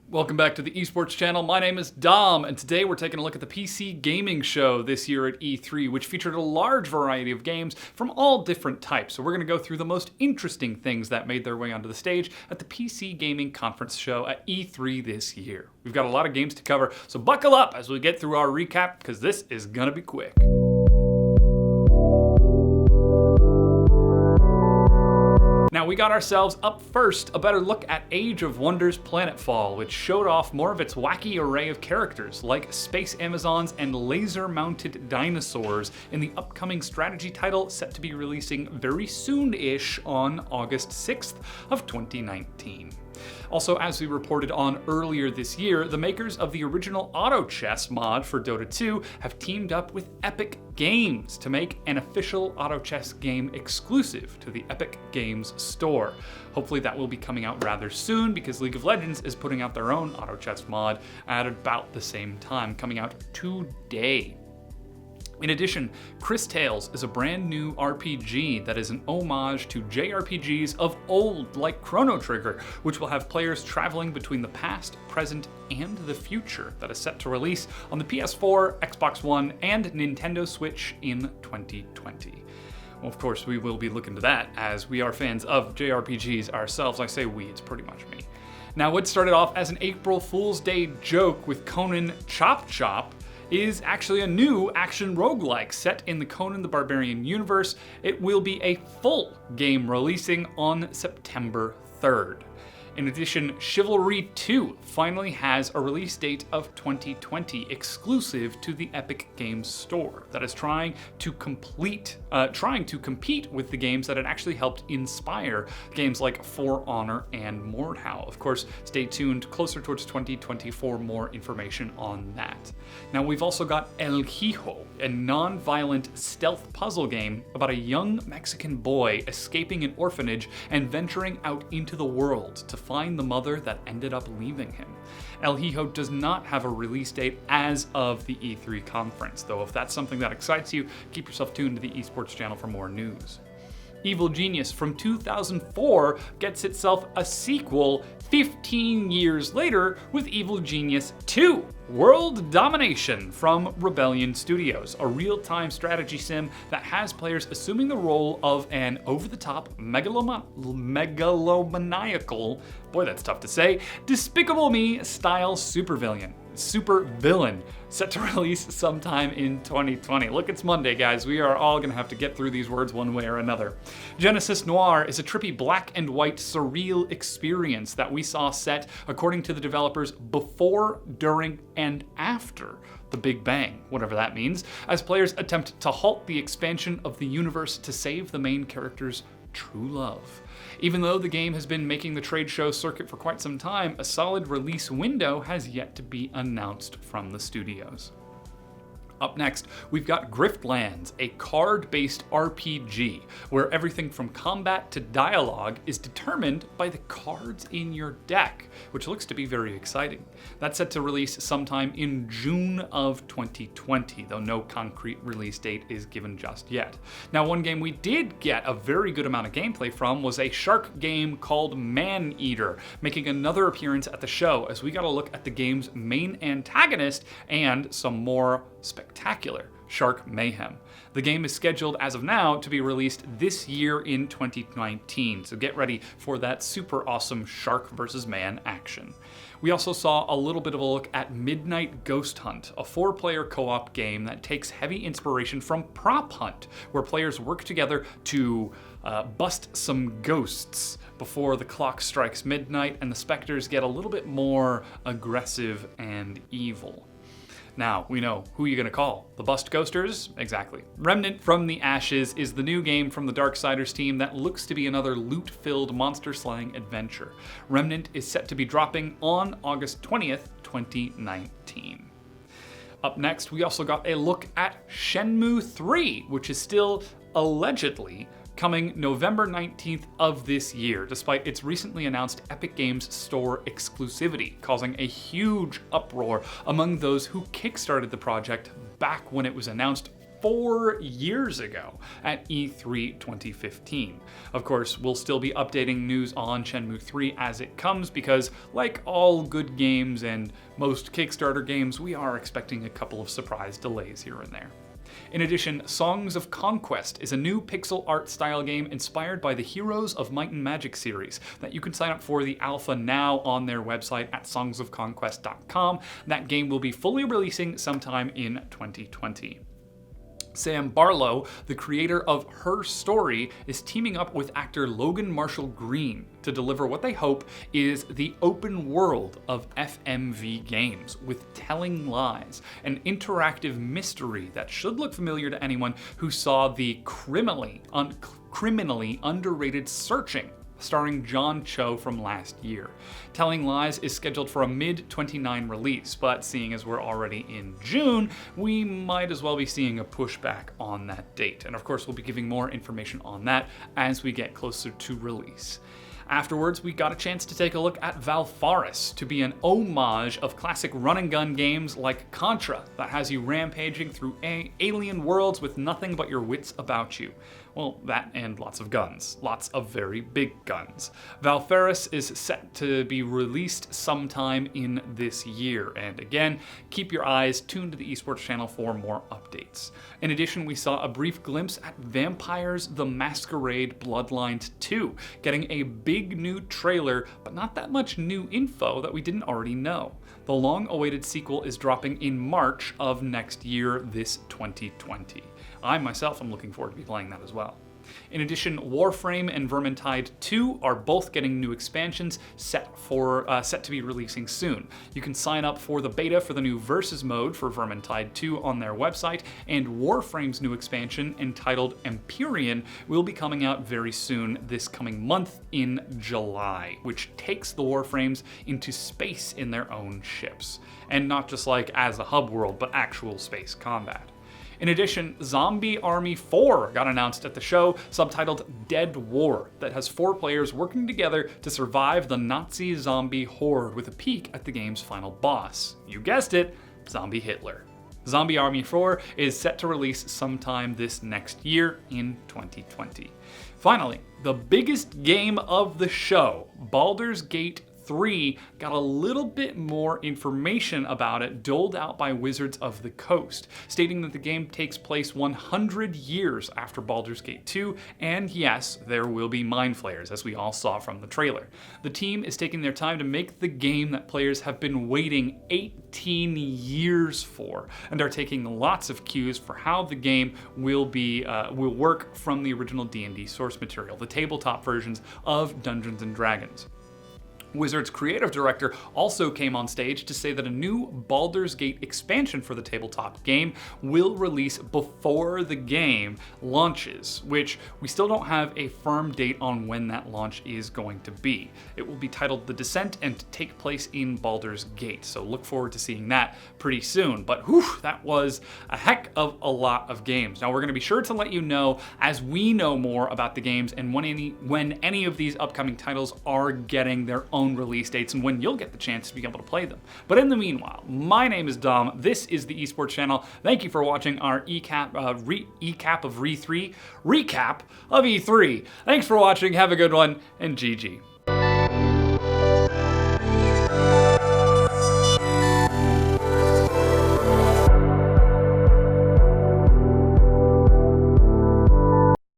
Welcome back to the Esports Channel. My name is Dom, and today we're taking a look at the PC gaming show this year at E3, which featured a large variety of games from all different types. So we're going to go through the most interesting things that made their way onto the stage at the PC gaming conference show at E3 this year. We've got a lot of games to cover, so buckle up as we get through our recap, because this is going to be quick. Now we got ourselves up first a better look at Age of Wonders Planetfall, which showed off more of its wacky array of characters, like space Amazons and laser-mounted dinosaurs in the upcoming strategy title set to be releasing very soon-ish on August 6th of 2019. Also, as we reported on earlier this year, the makers of the original Auto Chess mod for Dota 2 have teamed up with Epic Games to make an official Auto Chess game exclusive to the Epic Games store. Hopefully that will be coming out rather soon, because League of Legends is putting out their own Auto Chess mod at about the same time, coming out today. In addition, Chris Tales is a brand new RPG that is an homage to JRPGs of old, like Chrono Trigger, which will have players traveling between the past, present, and the future, that is set to release on the PS4, Xbox One, and Nintendo Switch in 2020. Well, of course, we will be looking to that, as we are fans of JRPGs ourselves. I say we, it's pretty much me. Now, what started off as an April Fool's Day joke with Conan Chop Chop is actually a new action roguelike set in the Conan the Barbarian universe. It will be a full game releasing on September 3rd. In addition, Chivalry 2 finally has a release date of 2020, exclusive to the Epic Games Store, that is trying to compete with the games that had actually helped inspire games like For Honor and Mordhau. Of course, stay tuned closer towards 2020 for more information on that. Now, we've also got El Hijo, a non-violent stealth puzzle game about a young Mexican boy escaping an orphanage and venturing out into the world to find the mother that ended up leaving him. El Hijo does not have a release date as of the E3 conference, though if that's something that excites you, keep yourself tuned to the Esports Channel for more news. Evil Genius from 2004 gets itself a sequel 15 years later with Evil Genius 2, World Domination from Rebellion Studios, a real-time strategy sim that has players assuming the role of an over-the-top, megalomaniacal, boy that's tough to say, Despicable Me style supervillain, set to release sometime in 2020. Look, it's Monday, guys. We are all gonna have to get through these words one way or another. Genesis Noir is a trippy black and white surreal experience that we saw set, according to the developers, before, during, and after the Big Bang, whatever that means, as players attempt to halt the expansion of the universe to save the main character's true love. Even though the game has been making the trade show circuit for quite some time, a solid release window has yet to be announced from the studios. Up next, we've got Griftlands, a card-based RPG, where everything from combat to dialogue is determined by the cards in your deck, which looks to be very exciting. That's set to release sometime in June of 2020, though no concrete release date is given just yet. Now, one game we did get a very good amount of gameplay from was a shark game called Man-Eater, making another appearance at the show, as we got a look at the game's main antagonist and some more spectacular shark mayhem. The game is scheduled as of now to be released this year in 2019, so get ready for that super awesome shark versus man action. We also saw a little bit of a look at Midnight Ghost Hunt, a 4-player co-op game that takes heavy inspiration from Prop Hunt, where players work together to bust some ghosts before the clock strikes midnight and the specters get a little bit more aggressive and evil. Now, we know who you're gonna call. The Bust Ghosters? Exactly. Remnant from the Ashes is the new game from the Darksiders team that looks to be another loot-filled monster-slaying adventure. Remnant is set to be dropping on August 20th, 2019. Up next, we also got a look at Shenmue 3, which is still allegedly coming November 19th of this year, despite its recently announced Epic Games Store exclusivity, causing a huge uproar among those who kickstarted the project back when it was announced 4 years ago at E3 2015. Of course, we'll still be updating news on Shenmue 3 as it comes because, like all good games and most Kickstarter games, we are expecting a couple of surprise delays here and there. In addition, Songs of Conquest is a new pixel art style game inspired by the Heroes of Might and Magic series that you can sign up for the alpha now on their website at songsofconquest.com. That game will be fully releasing sometime in 2020. Sam Barlow, the creator of Her Story, is teaming up with actor Logan Marshall Green to deliver what they hope is the open world of FMV games with Telling Lies, an interactive mystery that should look familiar to anyone who saw the criminally underrated Searching, starring John Cho from last year. Telling Lies is scheduled for a mid-29 release, but seeing as we're already in June, we might as well be seeing a pushback on that date. And of course, we'll be giving more information on that as we get closer to release. Afterwards, we got a chance to take a look at Valfaris to be an homage of classic run-and-gun games like Contra that has you rampaging through alien worlds with nothing but your wits about you. Well, that and lots of guns. Lots of very big guns. Valfaris is set to be released sometime in this year, and again, keep your eyes tuned to the Esports channel for more updates. In addition, we saw a brief glimpse at Vampires the Masquerade Bloodlines 2, getting a big new trailer, but not that much new info that we didn't already know. The long-awaited sequel is dropping in March of next year, this 2020. I myself am looking forward to be playing that as well. In addition, Warframe and Vermintide 2 are both getting new expansions set to be releasing soon. You can sign up for the beta for the new Versus mode for Vermintide 2 on their website, and Warframe's new expansion, entitled Empyrean, will be coming out very soon this coming month in July, which takes the Warframes into space in their own ships. And not just like as a hub world, but actual space combat. In addition, Zombie Army 4 got announced at the show, subtitled Dead War, that has 4 players working together to survive the Nazi zombie horde with a peek at the game's final boss. You guessed it, Zombie Hitler. Zombie Army 4 is set to release sometime this next year in 2020. Finally, the biggest game of the show, Baldur's Gate 3, got a little bit more information about it doled out by Wizards of the Coast, stating that the game takes place 100 years after Baldur's Gate 2, and yes, there will be mind flayers, as we all saw from the trailer. The team is taking their time to make the game that players have been waiting 18 years for, and are taking lots of cues for how the game will work from the original D&D source material, the tabletop versions of Dungeons & Dragons. Wizards creative director also came on stage to say that a new Baldur's Gate expansion for the tabletop game will release before the game launches, which we still don't have a firm date on when that launch is going to be. It will be titled The Descent and take place in Baldur's Gate, so look forward to seeing that pretty soon. But whew, that was a heck of a lot of games. Now we're going to be sure to let you know as we know more about the games and when any of these upcoming titles are getting their own release dates and when you'll get the chance to be able to play them. But in the meanwhile, my name is Dom. This is the Esports channel. Thank you for watching our recap of E3. Thanks for watching. Have a good one, and GG.